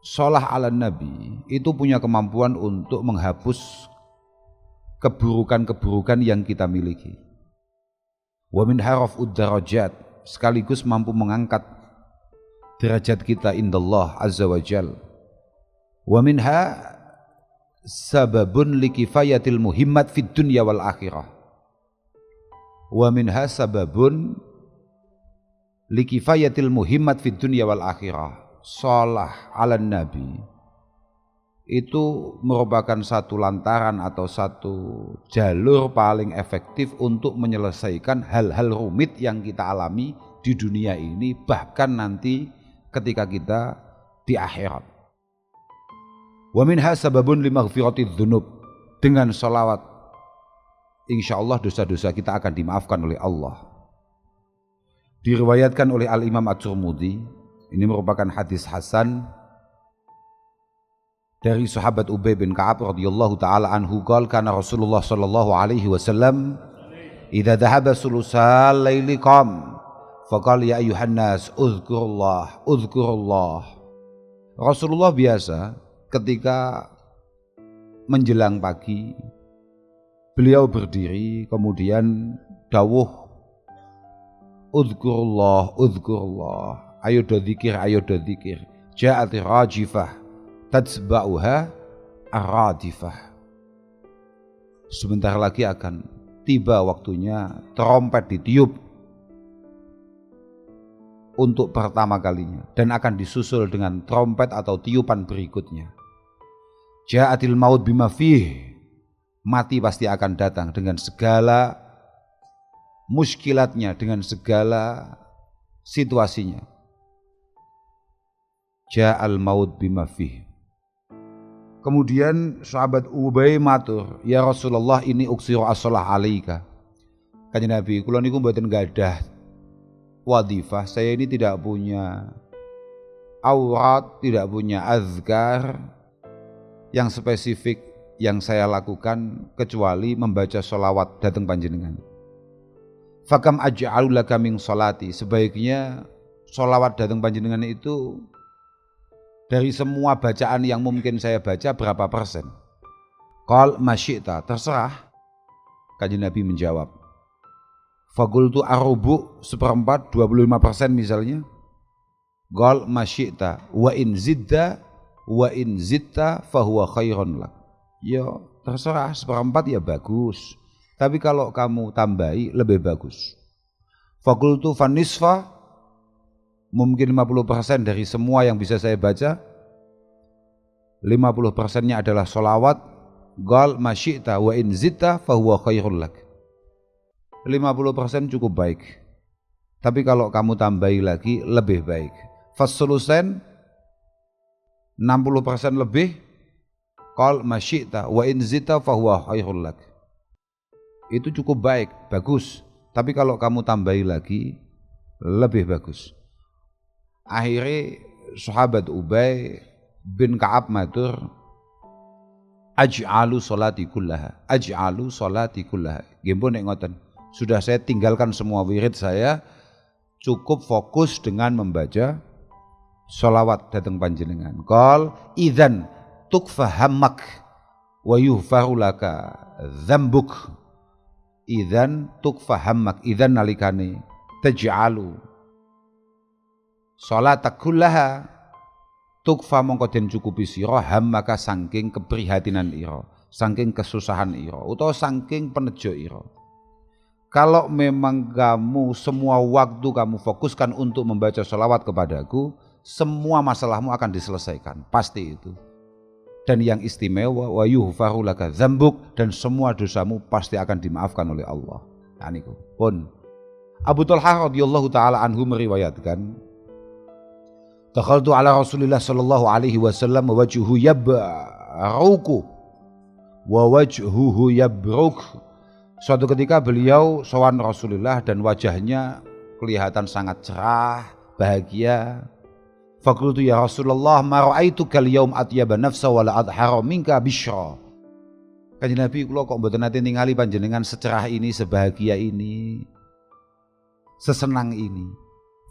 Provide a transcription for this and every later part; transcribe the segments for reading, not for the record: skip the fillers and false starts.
Shalah ala Nabi itu punya kemampuan untuk menghapus keburukan-keburukan yang kita miliki. Wa min harafud darajat, sekaligus mampu mengangkat derajat kita indallah azza wa jal. Wa minha sababun likifayatil muhimmat fid dunya wal akhirah. Wa minha sababun likifayatil muhimmat fid dunya wal akhirah. Shalah ala Nabi itu merupakan satu lantaran atau satu jalur paling efektif untuk menyelesaikan hal-hal rumit yang kita alami di dunia ini, bahkan nanti ketika kita di akhirat. Wa minha sababun limaghfiratiz dzunub, dengan sholawat insyaallah dosa-dosa kita akan dimaafkan oleh Allah. Diriwayatkan oleh Al-Imam At-Tirmidzi, ini merupakan hadis hasan dari sahabat Ubay bin Ka'ab radhiyallahu taala anhu, qala kana Rasulullah sallallahu alaihi wasallam idza dhahaba sulusal laili qam faqala ya ayyuhan nas uzkurullah. Rasulullah biasa ketika menjelang pagi beliau berdiri kemudian dawuh uzkurullah, ayo do dzikir, ja'at rajifah tatsba'uha ar-radifah. Sebentar lagi akan tiba waktunya trompet ditiup untuk pertama kalinya dan akan disusul dengan trompet atau tiupan berikutnya. Ja'atil maut bima fih, mati pasti akan datang dengan segala muskilatnya, dengan segala situasinya. Ja'al maut bima fih. Kemudian sahabat Ubay matur, ya Rasulullah ini uksiru as-shalah alaika. Kanjeng Nabi, kula niku mboten gadah wadifah, saya ini tidak punya aurat, tidak punya azkar yang spesifik yang saya lakukan kecuali membaca sholawat dhateng panjenengan. Fakam aj'alu laka min sholati, sebaiknya sholawat dhateng panjenengan itu dari semua bacaan yang mungkin saya baca berapa persen? Qal masyita, terserah. Kanjeng Nabi menjawab. Faqultu arubu, seperempat, 25% misalnya. Qal masyita wa in zidta fahuwa khairun lak. Ya terserah, seperempat ya bagus. Tapi kalau kamu tambahi lebih bagus. Faqultu fanisfa, mungkin 50% dari semua yang bisa saya baca, 50%-nya adalah sholawat. Qal masyita wa in zidta fahuwa khairul lak. 50% cukup baik, tapi kalau kamu tambahi lagi lebih baik. Fasulusen, 60% lebih. Qal masyita wa in zidta fahuwa khairul lak. Itu cukup baik, bagus, tapi kalau kamu tambahi lagi lebih bagus. Akhirnya sahabat Ubay bin Ka'ab matur, aj'alu sholati kullaha. Nggih nek ngoten. Sudah saya tinggalkan semua wirid saya, cukup fokus dengan membaca sholawat dhateng panjenengan. Qal idzan tukfa hammak wa yughfaru laka dzambuk. Idzan tukfa hammak, idzan nalikane taj'alu sholatak kullaha, tukfa mongko den cukupi sira hammaka saking keprihatinan ira, saking kesusahan ira, utawa saking penejo ira. Kalau memang kamu semua waktu kamu fokuskan untuk membaca sholawat kepadaku, semua masalahmu akan diselesaikan, pasti itu. Dan yang istimewa wa yughfaru laka dzambuk, dan semua dosamu pasti akan dimaafkan oleh Allah. Nah niku pun Abu Thalhah radhiyallahu taala anhu meriwayatkan, dakhaltu ala Rasulillah sallallahu alaihi wasallam wa wajhuhu yabruku wa wajhuhu yabruk. Suatu ketika beliau sowan Rasulullah dan wajahnya kelihatan sangat cerah, bahagia. Faqultu ya Rasulullah ma ra'aituka al-yaum atyaba nafsa wa la adhara minka bisyra. Kanjeng Nabi, kula kok mboten nate ningali panjenengan secerah ini, sebahagia ini, sesenang ini.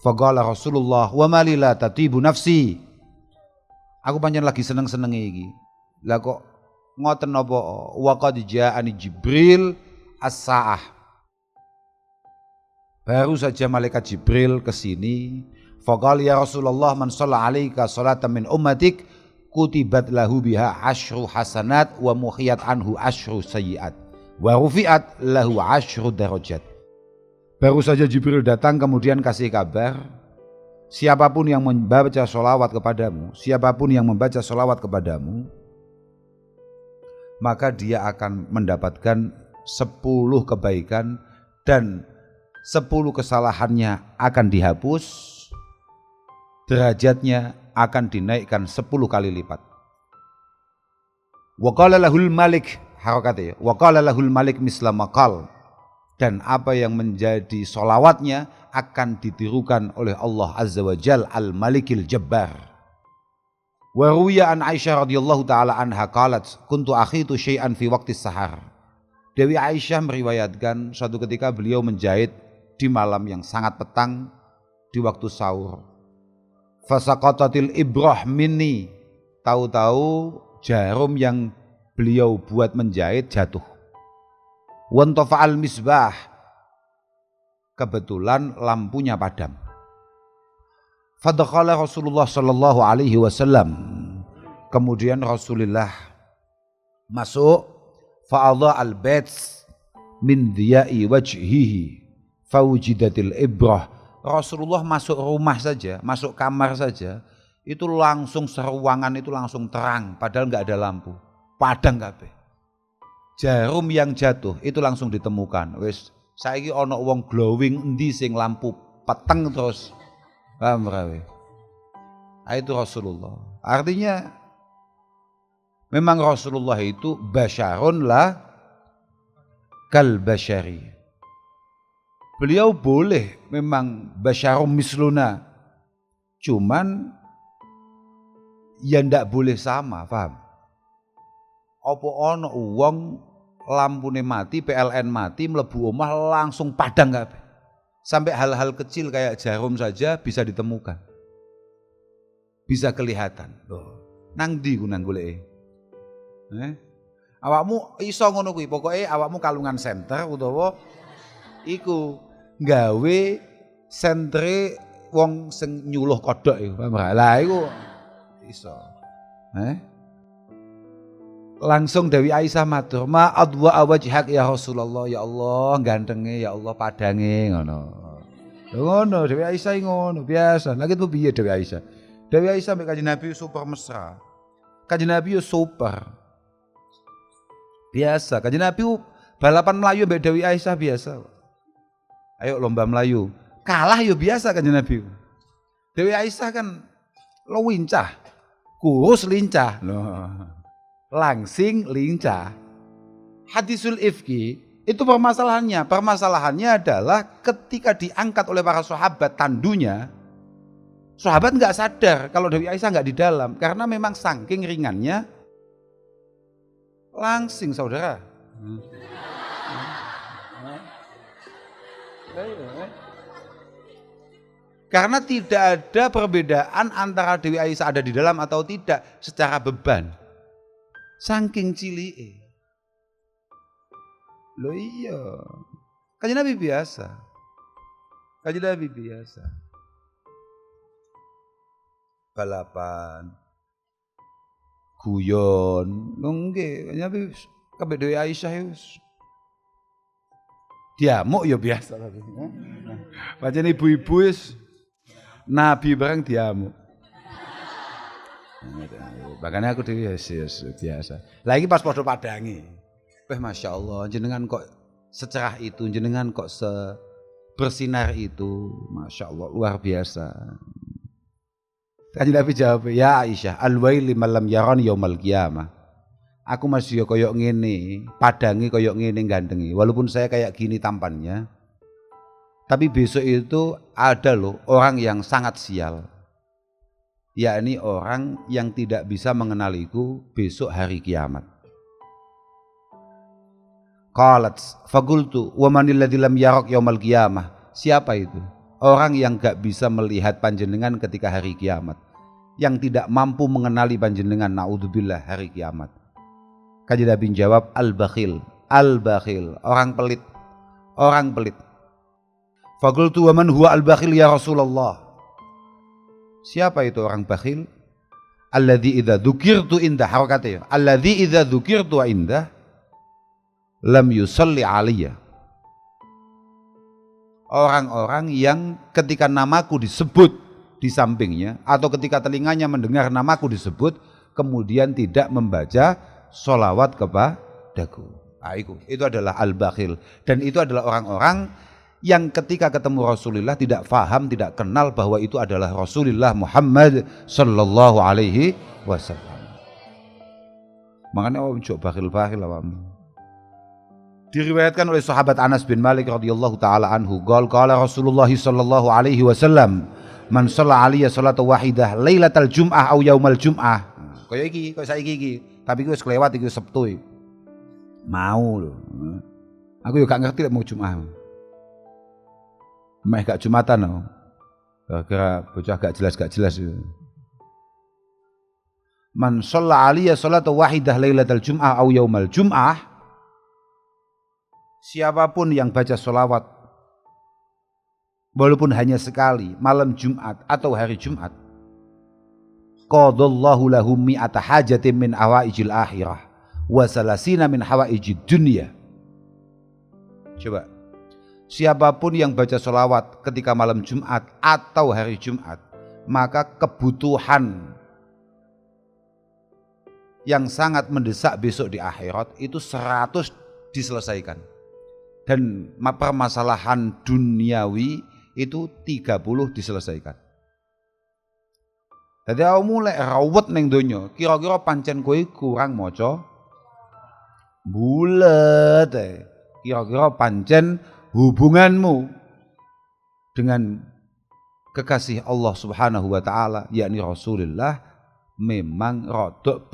Faqala Rasulullah wa ma lila tatibu nafsi. Aku pancen lagi seneng-senenge iki. Lah kok ngoten napa wa qad ja'ani Jibril as-saah. Baru saja malaikat Jibril ke sini, faqala ya Rasulullah man shalla 'alaika salatan min ummatik kutibat lahu biha asyru hasanat wa muhiyat anhu asyru sayyiat wa rufi'at lahu asyru darajat. Baru saja Jibril datang kemudian kasih kabar, siapapun yang membaca sholawat kepadamu, siapapun yang membaca sholawat kepadamu, maka dia akan mendapatkan 10 kebaikan dan 10 kesalahannya akan dihapus, derajatnya akan dinaikkan 10 kali lipat. Wa qala lahul malik, harakatnya, wa qala lahul malik misla maqal, dan apa yang menjadi solawatnya akan ditirukan oleh Allah Azza wa Jal al-Malikil Jabbar. Wa ruwiya an Aisyah radhiyallahu taala anha qalat kuntu akhitu syai'an fi waqti sahar. Dewi Aisyah meriwayatkan suatu ketika beliau menjahit di malam yang sangat petang di waktu sahur. Fasaqatatil ibrah minni, tahu-tahu jarum yang beliau buat menjahit jatuh. Wantafa'al misbah, kebetulan lampunya padam. Fadakhala Rasulullah sallallahu alaihi wasallam, kemudian Rasulullah masuk, fa'adha al-baits min diya'i wajhihi fawjidatil ibrah. Rasulullah masuk rumah saja, masuk kamar saja, itu langsung seruangan itu langsung terang, padahal enggak ada lampu, padang kabeh. Jarum yang jatuh itu langsung ditemukan. Wis saiki ana wong glowing endi sing lampu peteng terus. Paham rawe. Itu Rasulullah. Artinya memang Rasulullah itu basyarun la kal basyari. Beliau boleh memang basyarum misluna. Cuman ya ndak boleh sama, paham? Apa ana wong lampune mati, PLN mati, mlebu omah langsung padang kabeh. Sampai hal-hal kecil kayak jarum saja bisa ditemukan. Bisa kelihatan. Loh, nang ndi ku nang goleke? Awakmu iso ngono kuwi, pokoke awakmu kalungan senter utawa iku gawe sentre wong sing nyuluh kodhok iku. Lah iku iso. Langsung Dewi Aisyah matur, ma adwa wajhak ya Rasulullah, ya Allah gantenge, ya Allah padange, ngono. Ngono Dewi Aisyah ngono biasa. Lagi itu piye Dewi Aisyah? Dewi Aisyah mbek Kanjeng Nabi super mesra. Kanjeng Nabi yo super. Biasa, Kanjeng Nabi balapan Melayu mbek Dewi Aisyah biasa. Ayo lomba Melayu. Kalah yo biasa Kanjeng Nabi. Dewi Aisyah kan lincah. Kurus lincah. Loh. Langsing lincah. Hadisul ifki itu permasalahannya adalah ketika diangkat oleh para sahabat tandunya, sahabat nggak sadar kalau Dewi Aisyah nggak di dalam karena memang saking ringannya langsing saudara. Karena tidak ada perbedaan antara Dewi Aisyah ada di dalam atau tidak secara beban. Saking cilike. Loh iya. Kanjeng Nabi biasa. Kanjeng Nabi biasa. Balapan. Guyon. Nggih, Kanjeng Nabi kabeh Dewi Aisyah wis. Diamuk ya biasa tapi. Pancen ibu-ibu wis Nabi bareng diamuk. Makanya aku dewi biasa. Lagi pas podo padangi. Masya Allah, jenengan kok secerah itu, jenengan kok bersinar itu, Masya Allah, luar biasa. Kanjeng Nabi jawab, ya Aisyah, al-waili malam yaron yaumal qiyamah. Aku masih koyok ngene, padangi koyok ngene gandengi. Walaupun saya kayak gini tampannya, tapi besok itu ada loh orang yang sangat sial. Yakni orang yang tidak bisa mengenaliku besok hari kiamat. Qalat faqultu wa manil ladzi lam yarak yaumal qiyamah. Siapa itu? Orang yang enggak bisa melihat panjenengan ketika hari kiamat. yang tidak mampu mengenali panjenengan, naudzubillah, hari kiamat. Kanjeng Nabi jawab, al-bakhil, orang pelit, orang pelit. Faqultu wa man huwa al-bakhil ya Rasulullah? Siapa itu orang bakhil? Alladzi idza dzukirtu indah, harakatnya. Alladzi idza dzukirtu indah lam yusalli alayya. Orang-orang yang ketika namaku disebut di sampingnya atau ketika telinganya mendengar namaku disebut kemudian tidak membaca sholawat kepadaku. Itu adalah al-bakhil, dan itu adalah orang-orang yang ketika ketemu Rasulullah tidak faham, tidak kenal bahwa itu adalah Rasulullah Muhammad sallallahu alaihi wasallam. Makanya coba bakhil-bakhil awam. Diriwayatkan oleh sahabat Anas bin Malik radhiyallahu taala anhu, qala Rasulullah sallallahu alaihi wasallam, man shalla alayya salatu wahidah lailatal jum'ah au yaumal jum'ah. Kaya iki, kaya saiki iki, tapi iki wis kelewat iki Sabtu. Mau lho. Aku yo gak ngerti lek mau Jumat. Meh gak Jumatan no. Kira bocah gak jelas itu. Man shalla alayya salatu wahidah lailatal jum'ah au yaumal jum'ah. Siapapun yang baca sholawat walaupun hanya sekali malam Jumat atau hari Jumat, qadallahu lahum mi'ata hajatin min awaijil akhirah wa salasina min hawaijid dunya. Coba, siapapun yang baca sholawat ketika malam Jumat atau hari Jumat, maka kebutuhan yang sangat mendesak besok di akhirat itu 100 diselesaikan. Dan permasalahan duniawi itu 30 diselesaikan. Jadi aku mulai rawat neng donya, kira-kira pancen kowe kurang maca bulet. Kira-kira pancen hubunganmu dengan kekasih Allah Subhanahu wa taala yakni Rasulullah memang rodok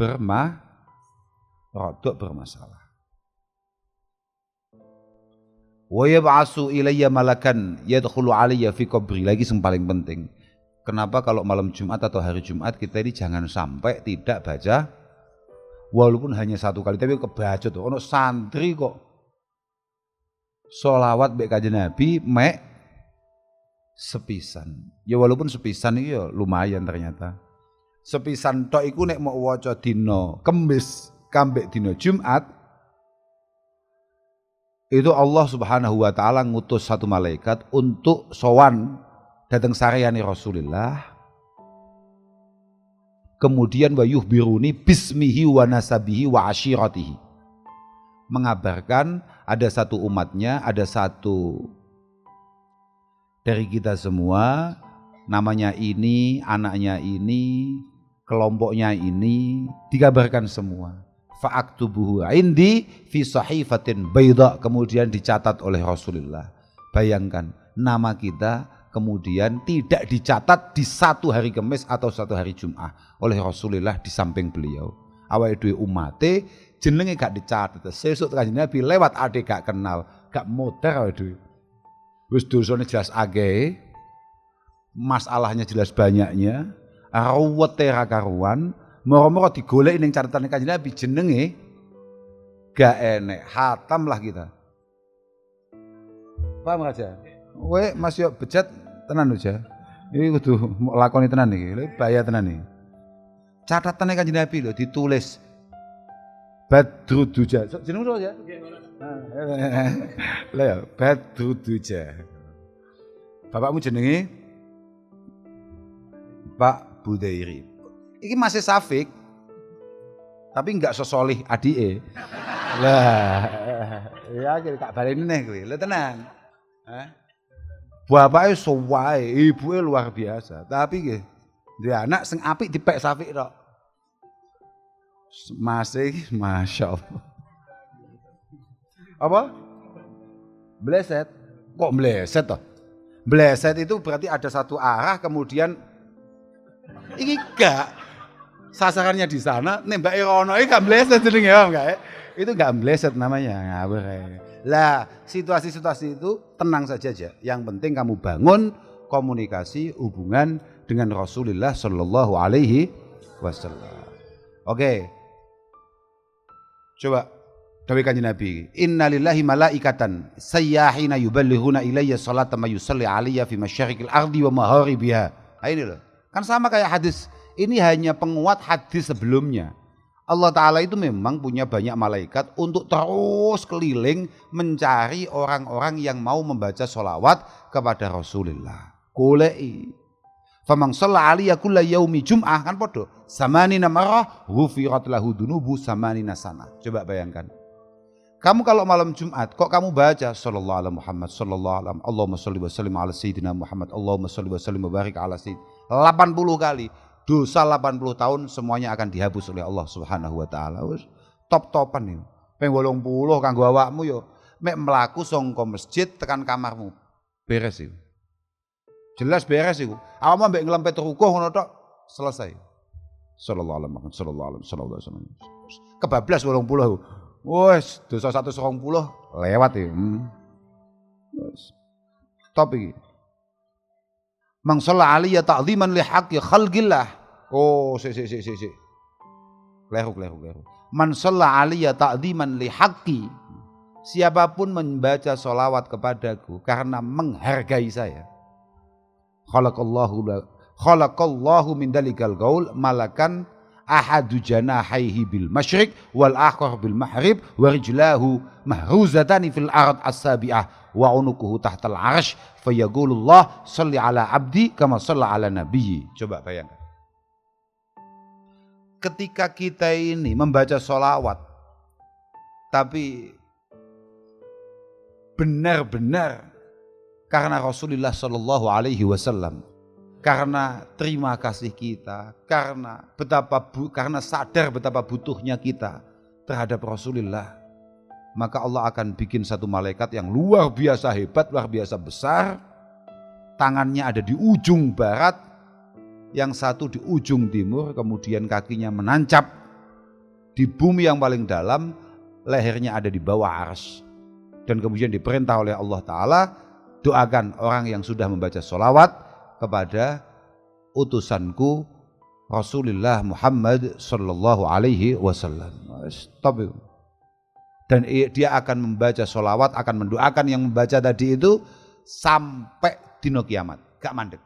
bermasalah. Wa yab'asu ilayya malakan yadkhulu alayya fi qabri. Lagi yang paling penting, kenapa kalau malam Jumat atau hari Jumat kita ini jangan sampai tidak baca walaupun hanya satu kali, tapi kebaca tuh ono santri kok sholawat mbek Kanjeng Nabi mek sepisan. Ya walaupun sepisan itu ya lumayan ternyata. Sepisan tok iku nek mau waca dina Kamis kambek dina Jumat, itu Allah Subhanahu wa taala ngutus satu malaikat untuk sowan datang sareyane Rasulullah. Kemudian wa yuhbiruni bismihi wa nasabihi wa ashiratihi. Mengabarkan ada satu umatnya, ada satu dari kita semua, namanya ini, anaknya ini, kelompoknya ini, dikabarkan semua. Fa'aktubuhu indi fi sahifatin bayda, kemudian dicatat oleh Rasulullah. Bayangkan nama kita kemudian tidak dicatat di satu hari Kamis atau satu hari Jumat oleh Rasulullah di samping beliau. Awake dhewe umate jenenge gak dicatat. Sesuk Kanjeng Nabi lewat ade gak kenal, gak moder awake dhewe. Wis dosane jelas akeh, masalahnya jelas banyaknya, ruwete ra karuan. Moro-moro digoleki ning catetane Kanjeng Nabi jenenge gak enek, hatam lah kita. Paham aja? Kowe Mas yo bejat tenan aja. Iki kudu lakoni tenan iki, lho bahaya tenan iki. Catatane Kanjeng Nabi lho ditulis Badruduja. Jenengmu sapa ya? Lah ya Badruduja. Bapakmu jenenge Pak Budairi. Iki masih Safik, tapi enggak sesolih adike. Lah, ya kira tak baleni neh kowe. Lha tenan. Bapake suwae, ibuke luar biasa. Tapi nggih, dia anak sing apik dipek Safik tok. Masih masyaallah. Apa? Bleset. Kok bleset toh? Bleset itu berarti ada satu arah kemudian iki gak sasarannya di sana, nembake rono iki gak bleset jenenge ya enggak? Itu gak bleset namanya, ngawur. Lah, situasi-situasi itu tenang saja aja. Yang penting kamu bangun komunikasi hubungan dengan Rasulullah sallallahu alaihi wasallam. Oke. Coba dawuh Kanjeng Nabi, innalillahi malaikatan sayyahina yuballighuna ilayya salata ma yusalli alayya fi masyariqil ardi wa magharibiha. Nah, ini loh. Kan sama kayak hadis. Ini hanya penguat hadis sebelumnya. Allah Ta'ala itu memang punya banyak malaikat untuk terus keliling mencari orang-orang yang mau membaca sholawat kepada Rasulullah. Kulei. Famang shalla alaiya kulla yaumi jum'ah, kan podo. Samanina marrah ghufirat lahu dunubu samanina sana. Coba bayangkan. Kamu kalau malam Jumat kok kamu baca sallallahu alaihi Muhammad sallallahu alaihi Allahumma shalli wa sallim ala sayyidina Muhammad Allahumma shalli wa sallim wa barik ala sayyid 80 kali. Dosa 80 tahun semuanya akan dihapus oleh Allah Subhanahu wa taala. Wis top-topan iki. Ping 80 kanggo awakmu yo mek mlaku saka masjid tekan kamarmu. Beres iku. Jelas beres iku. Awakmu mbek nglempet rukuh ngono tok selesai. Sallallahu alaihi Muhammad sallallahu alaihi wasallam. Kebablas 80 iku. Wes dosa 120 lewat ya. Wes. Top iki. Mang shalla alaiya ta'dhiman li haqqi khalqillah. Oh, sik. Kleru. Man shalla alaiya ta'dhiman li haqqi. Siapapun membaca sholawat kepadaku karena menghargai saya. Khalaqallahu min dalikal qaul malakan ahadu janahaihi bil masyriq wal akhar bil maghrib wa rijlahu mahruzatani fil ard as-sabi'ah wa unukuhu tahtal arsh fayaqulullah shalli ala abdi kama shalla ala nabiyyi. Coba bayangkan. Ketika kita ini membaca sholawat tapi benar-benar karena Rasulullah sallallahu alaihi wasallam, karena terima kasih kita, karena sadar betapa butuhnya kita terhadap Rasulullah, maka Allah akan bikin satu malaikat yang luar biasa hebat, luar biasa besar. Tangannya ada di ujung barat, yang satu di ujung timur, kemudian kakinya menancap di bumi yang paling dalam, lehernya ada di bawah arsy. Dan kemudian diperintah oleh Allah Ta'ala, doakan orang yang sudah membaca sholawat kepada utusanku Rasulullah Muhammad sallallahu alaihi wasallam. Stop itu. Dan dia akan membaca sholawat, akan mendoakan yang membaca tadi itu sampai dino kiamat. Gak mandek.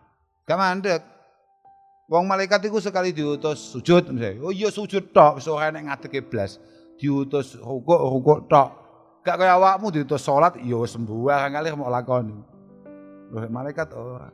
Wong malaikat itu sekali diutus sujud, misalnya, oh iya sujud tok, wis ora nek ngadeg blas. Diutus rukuk tok. Gak kaya awakmu diutus salat, ya wis sembuh kali mau lakoni. Malaikat ora.